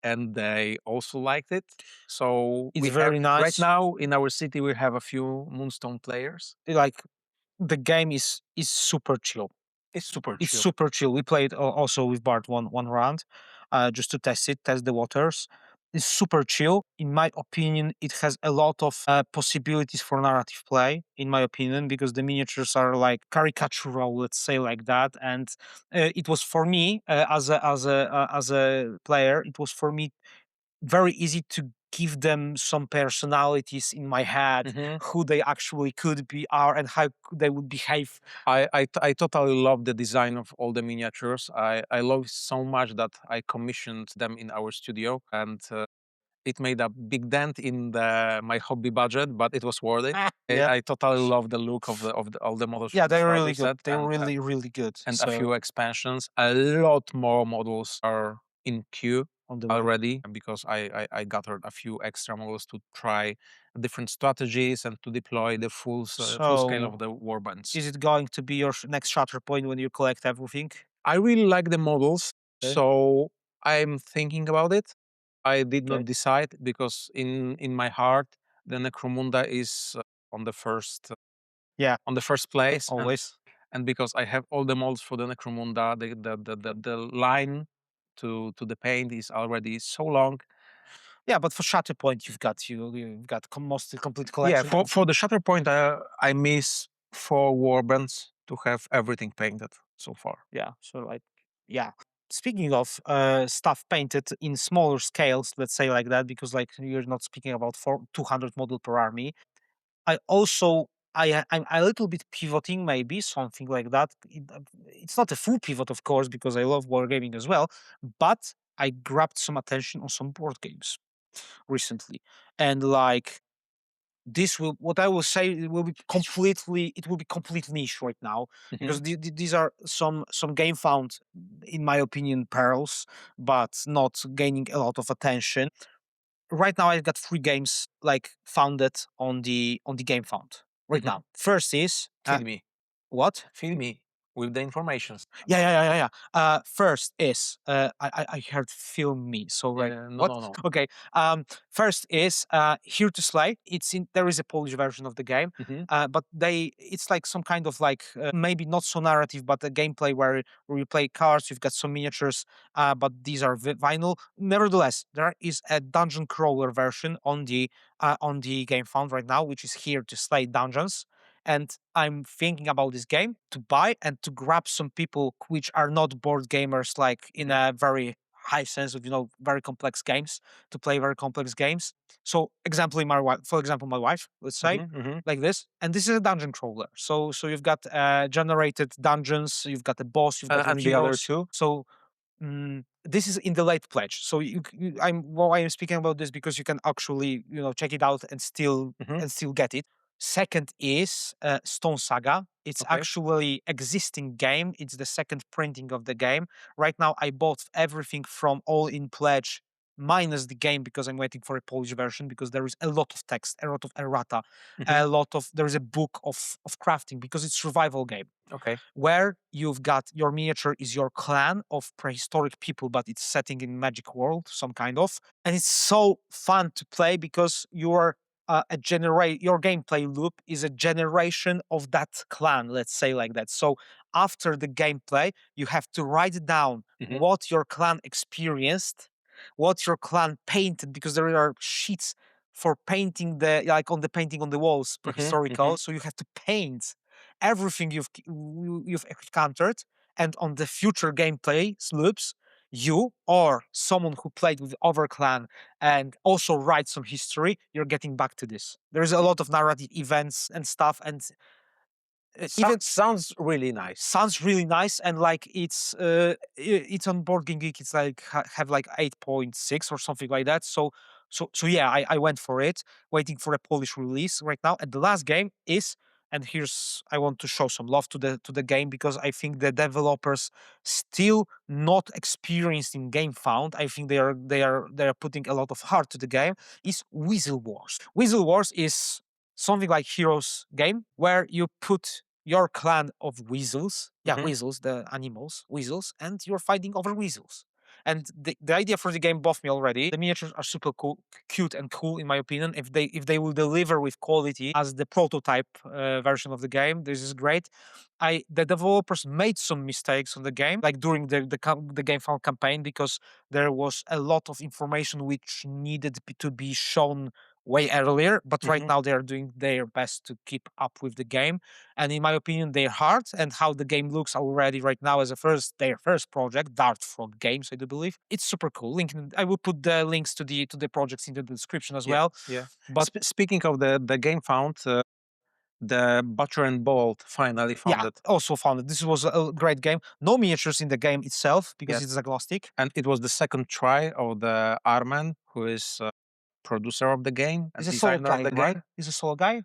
and they also liked it. So It's we have very right nice. now in our city we have a few Moonstone players. Like the game is super chill. It's super It's chill. super chill. We played also with Bart one round, just to test it, test the waters. It's super chill. In my opinion, it has a lot of possibilities for narrative play. In my opinion, because the miniatures are like caricatural, let's say like that, and it was for me as a player. It was for me very easy to give them some personalities in my head, Mhm. who they actually could be are and how they would behave. I totally love the design of all the miniatures. I love it so much that I commissioned them in our studio, and it made a big dent in my hobby budget, but it was worth it. Yeah. I totally love the look of all the models Yeah, from the they're really starter good. set, They're really, really good. and a So few expansions. A lot more models are in queue on the way. already, because I gathered a few extra models to try different strategies and to deploy the full scale So of the warbands. is it going to be your next shatter point when you collect everything? I really like the models, Okay. so I'm thinking about it. I did Okay. not decide because in my heart the Necromunda is Yeah, on the first place, always. and because I have all the molds for the Necromunda, the line to the paint is already so long. Yeah, but for shatter point, you've got mostly complete Yeah, collection. for the shutter point, I miss 4 warbands to have everything painted so far. Yeah. So like, yeah. Speaking of stuff painted in smaller scales, let's say like that, because like you're not speaking about 200 model per army. I also I'm a little bit pivoting, maybe something like that. It's not a full pivot, of course, because I love wargaming as well. But I grabbed some attention on some board games recently, and like this will what I will say it will be completely niche right now Mhm. because these are some game found, in my opinion, pearls, but not gaining a lot of attention. Right now I've got 3 games like founded on the game found right Mhm. now. First is Feed me, what? feed me with the informations. Yeah, yeah, yeah, yeah, yeah. First is I heard film me. So like Yeah, no, what? no, no. Okay. First is Here to Slay. There is a Polish version of the game, Mhm. but it's like some kind of like maybe not so narrative, but a gameplay where you play cards. You've got some miniatures, but these are vinyl. Nevertheless, there is a dungeon crawler version on the game found right now, which is Here to Slay Dungeons, and I'm thinking about this game to buy and to grab some people which are not board gamers, like in Mhm. a very high sense of very complex games, to play very complex games. So, for example, my wife, let's say, Mhm. Mhm. like this, and this is a dungeon crawler. So you've got generated dungeons, you've got a boss, you've got your And the other heroes. two? So this is in the late pledge. So I'm speaking about this because you can actually check it out and still Mhm. get it. Second is Stone Saga. It's Okay. actually existing game. It's the second printing of the game. Right now, I bought everything from All in Pledge minus the game because I'm waiting for a Polish version because there is a lot of text, a lot of errata, Hmm. a lot of there is a book of crafting because it's survival game Okay. where you've got your miniature is your clan of prehistoric people, but it's setting in magic world, some kind of, and it's so fun to play because you are your gameplay loop is a generation of that clan, let's say like that. So after the gameplay, you have to write down Hmm. what your clan experienced, what your clan painted, because there are sheets for painting the like on the painting on the walls Hmm. Hmm. prehistorical. So you have to paint everything you've encountered, and on the future gameplay loops, you or someone who played with the other clan and also write some history, you're getting back to this. There's a lot of narrative events and stuff, and even Sounds really nice. sounds really nice. And like it's on Board Game Geek. It's like have like 8.6 or something like that. So yeah, I went for it, waiting for a Polish release right now. And the last game is, and here's I want to show some love to the game because I think the developers still not experienced in Gamefound. I think they are putting a lot of heart to the game. Is Weasel Wars. Weasel Wars is something like Heroes game where you put your clan of weasels, yeah, Hmm. weasels, the animals, weasels, and you're fighting over weasels. And the idea for the game buffed me already. The miniatures are super cool, cute and cool in my opinion. If they will deliver with quality as the prototype version of the game, this is great. The developers made some mistakes on the game, like during the game found campaign, because there was a lot of information which needed to be shown way earlier. But right Hmm. now they are doing their best to keep up with the game, and in my opinion, their heart and how the game looks already right now as their first project, Dart Frog Games, I do believe, it's super cool. I will put the links to the projects in the description as Yeah. well. Yeah. But Speaking of the game found, the Butcher and Bolt finally found yeah, it. also found it. This was a great game. No miniatures in the game itself because Yes. it's agnostic. And it was the second try of the Arman, who is producer of the game He's and a solo designer of guy, the right? game. He's a solo guy.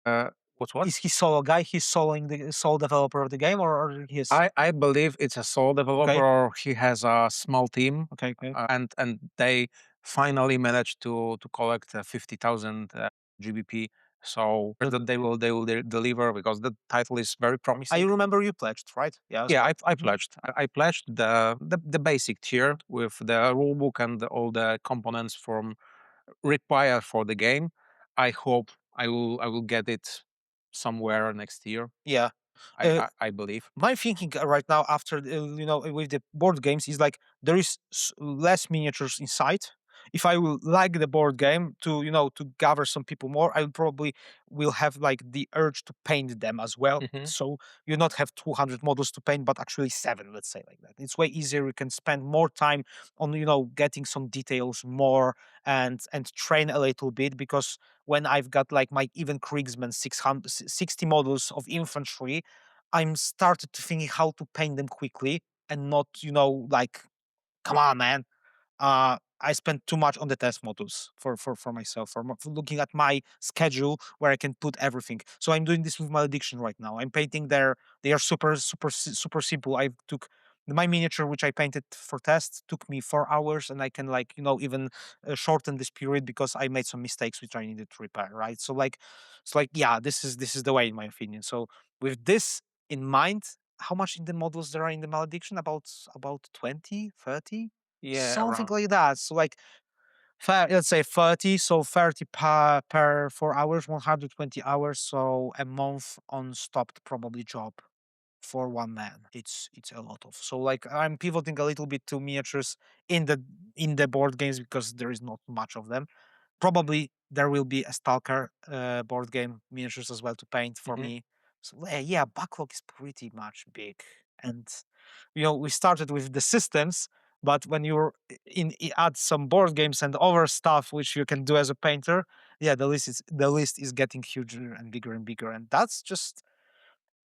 Uh, what? Is he solo guy? He's soloing the sole developer of the game, or he is I believe it's a sole developer okay. or he has a small team, Okay, okay. and they finally managed to collect 50,000 GBP. So that they will deliver because the title is very I promising. remember you pledged, right? Yeah, as Yeah, well. I Mhm. pledged. I pledged the basic tier with the rulebook and all the components from required for the game. I hope I will get it somewhere next year. Yeah. I Uh, I, I believe. my thinking right now after with the board games is like there is less miniatures inside. If I will like the board game to to gather some people more, I will probably will have like the urge to paint them as well. Hmm. So you not have 200 models to paint, but actually seven, let's say like that. It's way easier. You can spend more time on getting some details more and train a little bit, because when I've got like my even Kriegsman 60 models of infantry, I'm started to thinking how to paint them quickly and not, like, come on, man. I spend too much on the test models for myself, for looking at my schedule where I can put everything. So I'm doing this with Malediction right now. I'm painting they are super simple. I took my miniature, which I painted for test, took me 4 hours, and I can like even shorten this period because I made some mistakes which I needed to repair. Right. So like, yeah, this is the way in my opinion. So with this in mind, how much in the models there are in the Malediction? About 20, 30, Yeah, something around. like that. So like, let's say 30. So 30 per 4 hours, 120 hours. So a month on stopped probably job for one man. It's a lot of. So like I'm pivoting a little bit to miniatures in the board games because there is not much of them. Probably there will be a Stalker board game miniatures as well to paint for Hmm. me. So yeah, backlog is pretty much big, and we started with the systems, but when add some board games and other stuff which you can do as a painter, yeah, the list is getting huger and bigger, and that's just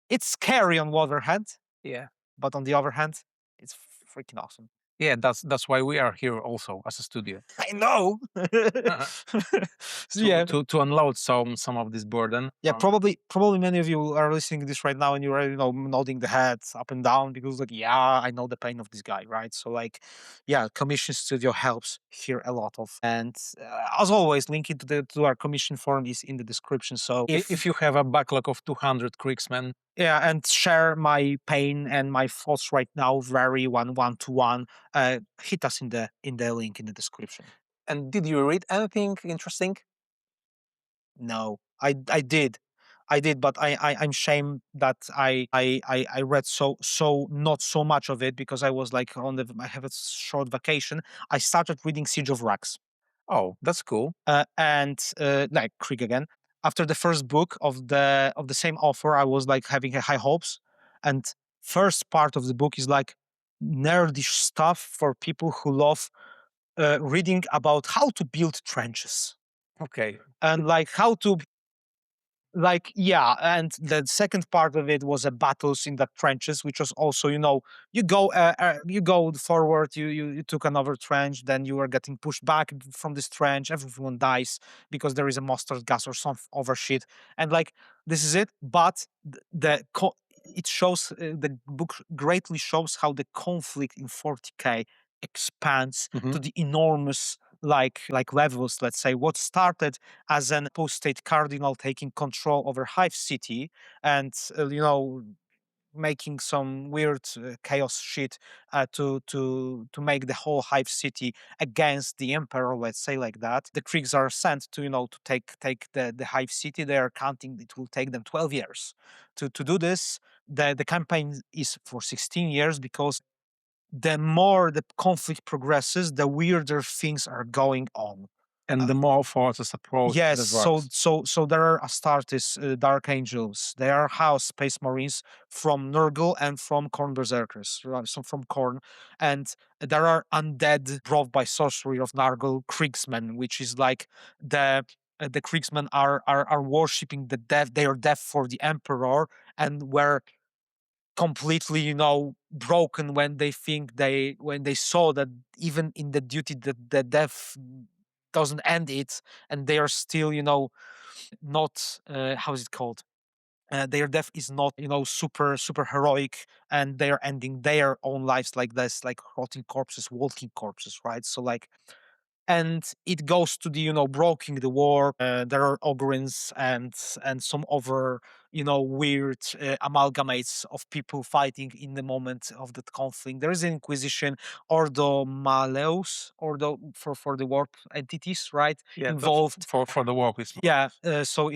it's scary on one other hand, Yeah. but on the other hand, it's freaking awesome. Yeah, that's why we are here also as a studio I know. So, to yeah, to unload some of this burden. yeah. Probably many of you are listening to this right now, and you're nodding the heads up and down because like, yeah, I know the pain of this guy, right? So like, yeah, Commission Studio helps here a lot of, and as always, link into the to our commission form is in the description. So If you have a backlog of 200 Krigsmen, yeah, and share my pain and my thoughts right now, very one to one. Hit us in the link in the description. and did you read anything interesting? No, I did, but I'm ashamed that I read so not so much of it because I was like I have a short vacation. I started reading Siege of Vraks, Oh, that's cool. and like Krieg again. After the first book of the same author, I was like having high hopes, and first part of the book is like nerdish stuff for people who love reading about how to build trenches Okay. and like how to like yeah, and the second part of it was a battles in the trenches, which was also you go forward, you took another trench, then you are getting pushed back from this trench, everyone dies because there is a mustard gas or some other shit, and like this is it. But it shows the book greatly shows how the conflict in 40k expands Mhm. to the enormous like levels. Let's say what started as an apostate cardinal taking control over Hive City and making some weird chaos shit to make the whole Hive City against the Emperor. Let's say like that. The Kriegs are sent to to take the Hive City. They are counting. It will take them 12 years to do this. The campaign is for 16 years because the more the conflict progresses, the weirder things are going on. And the more forces approach Yes, the Vraks. so there are Astartes, Dark Angels. There are House Space Marines from Nurgle and from Khorne Berserkers, right? So from Khorne, and there are undead brought by sorcery of Nurgle Kriegsmen, which is like the Kriegsmen are worshipping the death. They are death for the Emperor, and were completely broken when when they saw that even in the duty that the death doesn't end it, and they are still not how is it called, their death is not super heroic, and they are ending their own lives like this, like rotting corpses, walking corpses, right? So like, and it goes to the breaking the war. There are ogrins and some other weird amalgamates of people fighting in the moment of that conflict. There is an inquisition, ordo maleus, ordo for the warp entities, right, Yeah, involved. for the war is Yeah, so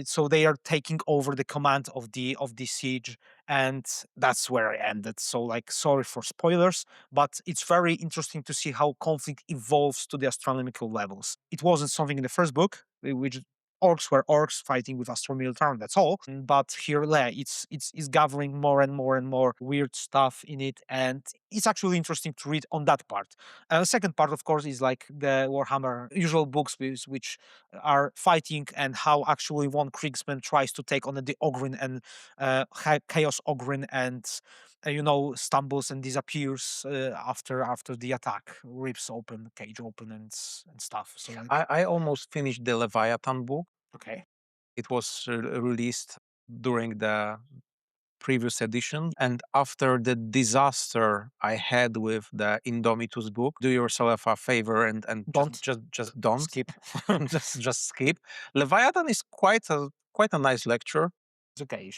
so they are taking over the command of the siege, and that's where I ended. So like, sorry for spoilers, but it's very interesting to see how conflict evolves to the astronomical levels. It wasn't something in the first book, which orcs were orcs fighting with Astromilitarum. That's all. But here, yeah, it's gathering more and more and more weird stuff in it, and it's actually interesting to read on that part. The second part, of course, is like the Warhammer usual books, which are fighting, and how actually one Kriegsman tries to take on the Ogrin and Chaos Ogrin, and stumbles and disappears after the attack, rips open cage open and stuff. So like, I almost finished the Leviathan book. okay, It was released during the previous edition, and after the disaster I had with the Indomitus book, do yourself a favor and don't just don't skip. just skip. Leviathan is quite a nice lecture. It's okay.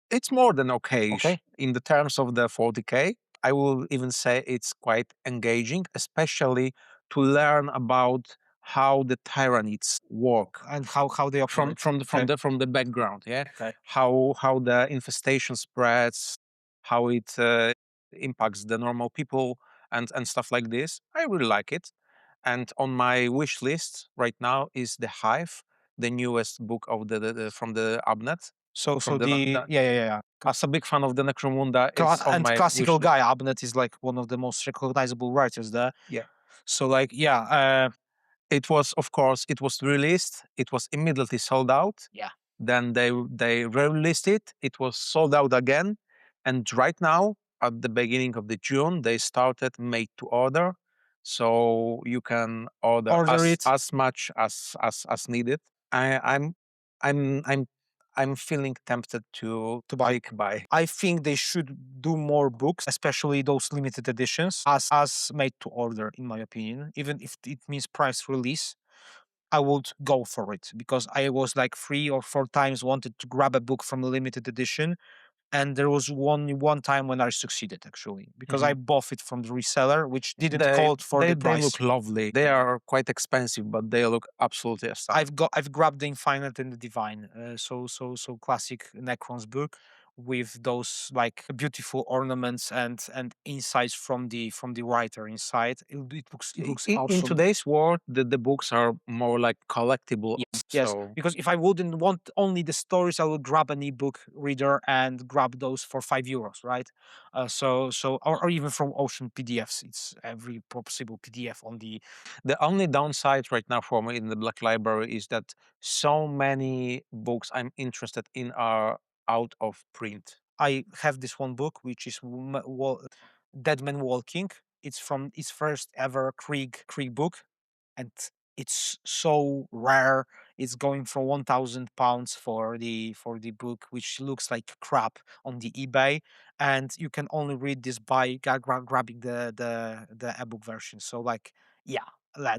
It's more than okay Okay, in the terms of the 40k. I will even say it's quite engaging, especially to learn about how the Tyranids work and how they operate. Okay, from the background. Yeah, okay. how the infestation spreads, how it impacts the normal people and stuff like this. I really like it. And on my wish list right now is the Hive, the newest book of from the AdMech. So From the the yeah, yeah, yeah, yeah. As a big fan of the Necromunda, it's on And my wish classical list. guy AdMech is like one of the most recognizable writers there. Yeah. So like, yeah, It was, of course, it was released. It was immediately sold out. yeah. Then they re-released it. It was sold out again. And right now, at the beginning of the June, they started made to order, so you can order Order it. as much as needed. I, I'm I'm I'm I'm feeling tempted To buy. click buy. I think they should do more books, especially those limited editions, as made to order, in my opinion. Even if it means price release, I would go for it because I was like 3 or 4 times wanted to grab a book from a limited edition, and there was one time when I succeeded actually because I Mhm. bought it from the reseller, which didn't They call for the they price. look lovely. They are quite expensive, but they look absolutely astounding. I've grabbed the Infinite and the Divine, so classic Necrons book with those like beautiful ornaments and insights from the writer inside. It looks In awesome. today's world, the books are more like collectible. Yes, So because if I wouldn't want only the stories, I would grab an ebook reader and grab those for €5, right? Or even from Ocean PDFs. It's every possible PDF on the. the only downside right now for me in the Black Library is that so many books I'm interested in are out of print. I have this one book which is Dead Man Walking. It's from its first ever Krieg book, and it's so rare. It's going for £1,000 for the book, which looks like crap on the eBay, and you can only read this by grabbing the ebook version. So like, yeah,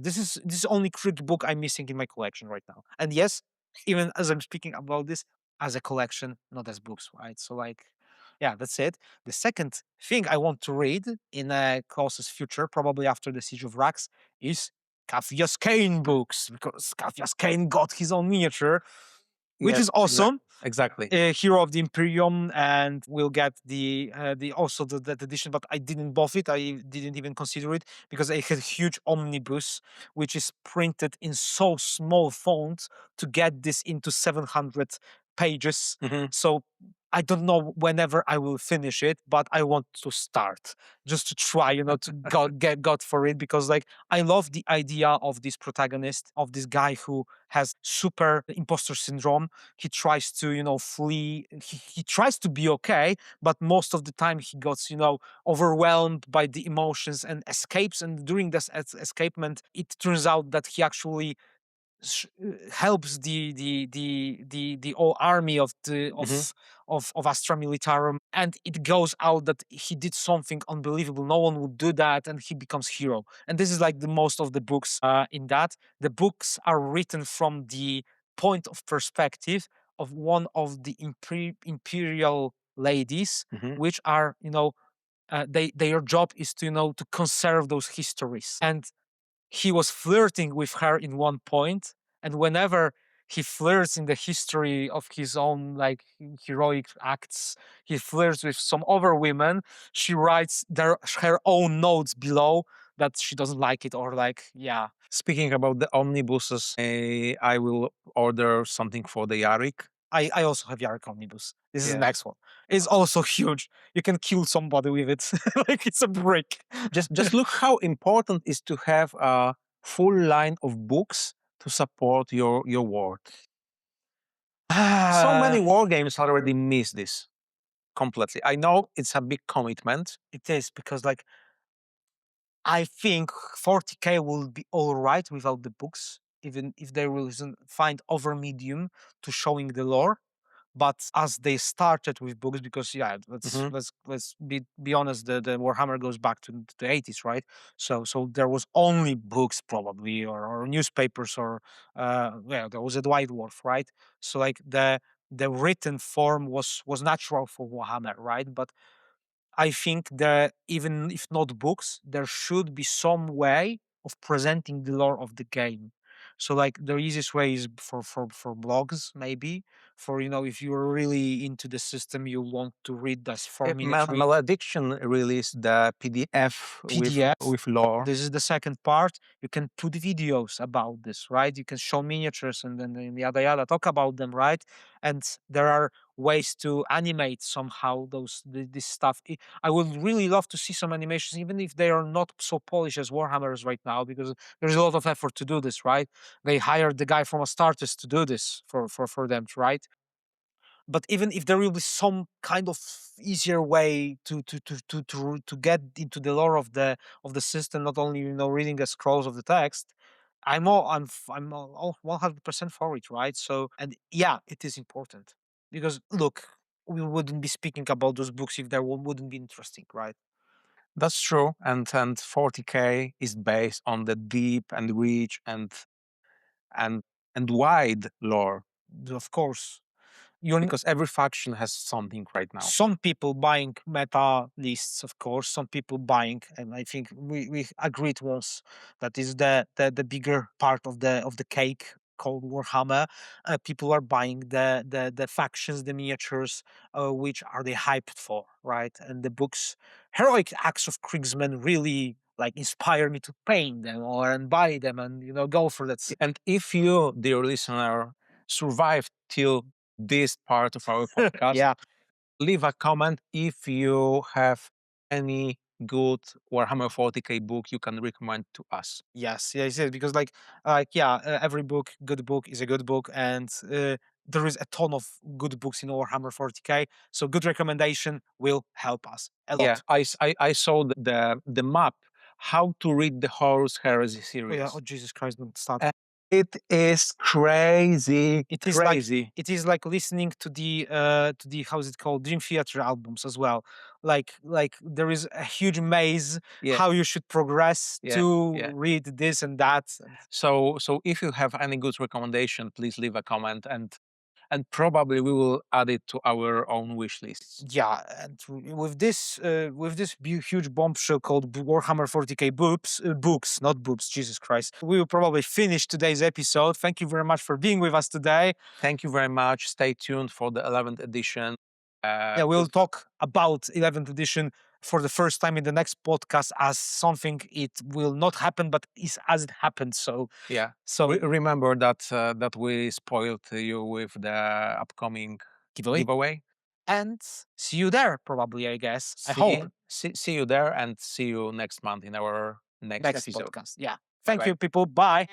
this is only Krieg book I'm missing in my collection right now. And yes, even as I'm speaking about this as a collection, not as books, right? So like, yeah, that's it. The second thing I want to read in a closest future, probably after the Siege of Vraks, is Cassius Kane books because Cassius Kane got his own miniature, which Yes, is awesome. exactly. Hero of the Imperium, and we'll get the also that edition, but I didn't buy it. I didn't even consider it because I had huge omnibus, which is printed in so small font to get this into 700 pages. Mhm. So I don't know whenever I will finish it, but I want to start just to try, to get got for it because like I love the idea of this protagonist, of this guy who has super imposter syndrome. He tries to flee. He tries to be okay, but most of the time he gets overwhelmed by the emotions and escapes, and during this escapement it turns out that he actually helps the whole army of the Mhm. of Astra Militarum, and it goes out that he did something unbelievable. No one would do that, and he becomes hero. And this is like the most of the books in that. The books are written from the point of perspective of one of the imperial ladies, Mhm. which are their job is to to conserve those histories. And he was flirting with her in one point, and whenever he flirts in the history of his own like heroic acts, he flirts with some other women, she writes her own notes below that she doesn't like it, or like, yeah. Speaking about the omnibuses, I will order something for the Yarik. I also have Yark Omnibus. This is the Yeah. next one. It's also huge. You can kill somebody with it. Like it's a brick. Just look how important is to have a full line of books to support your world. So many war games already miss this completely. I know it's a big commitment. It is because like I think 40K will be all right without the books, even if they will find other medium to showing the lore. But as they started with books, because yeah, let's Mhm. let's let's be honest, the Warhammer goes back to the 80s, right? So there was only books probably, or newspapers, or yeah, there was a White Dwarf, right? So like the written form was natural for Warhammer, right? But I think that even if not books, there should be some way of presenting the lore of the game. So like the easiest way is for blogs, maybe. For if you're really into the system, you want to read this 4 minute read. Malediction released the PDF PDF. with lore. This is the second part. You can put videos about this, right? You can show miniatures and then yada yada, talk about them, right? And there are ways to animate somehow this stuff. I would really love to see some animations, even if they are not so polished as Warhammer's right now, because there's a lot of effort to do this, right? They hired the guy from Astartes to do this for them, right? But even if there will be some kind of easier way to get into the lore of the system, not only reading the scrolls of the text, I'm all 100% for it, right? So, and yeah, it is important because look, we wouldn't be speaking about those books if there wouldn't be interesting, right? That's true, and 40K is based on the deep and rich and and wide lore, Of course, you because every faction has something right now. some people buying meta lists, of course, some people buying, and I think we agreed once that is the bigger part of the cake called Warhammer. People are buying the factions, the miniatures, which are they hyped for, right? And the books, heroic acts of Kriegsmen, really like inspire me to paint them or and buy them and go for that. And if you, dear listener, survived till this part of our podcast, Yeah. leave a comment if you have any good Warhammer 40K book you can recommend to us. Yes, yes, yes. Because yeah, every book, good book is a good book, and there is a ton of good books in Warhammer 40K. So good recommendation will help us a Yeah, lot. I saw the map how to read the Horus Heresy Oh yeah. series. Oh Jesus Christ! Don't start. And it is crazy, It is like crazy. listening to the how's it called, Dream Theater albums as well. Like there is a huge maze Yeah, how you should progress yeah, to yeah. read this and that. So if you have any good recommendation, please leave a comment, and probably we will add it to our own wish lists. Yeah, and with this huge bombshell called Warhammer 40K books, not boobs, Jesus Christ. We will probably finish today's episode. Thank you very much for being with us today. Thank you very much. Stay tuned for the 11th edition. Yeah, we'll talk about 11th edition for the first time in the next podcast as something it will not happen, but is as it happened. So Yeah. so Remember that we spoiled you with the upcoming giveaway giveaway. and see you there probably. I guess. I hope See you there, and see you next month in our next next episode. podcast. Yeah. Bye Thank bye. you, people. Bye.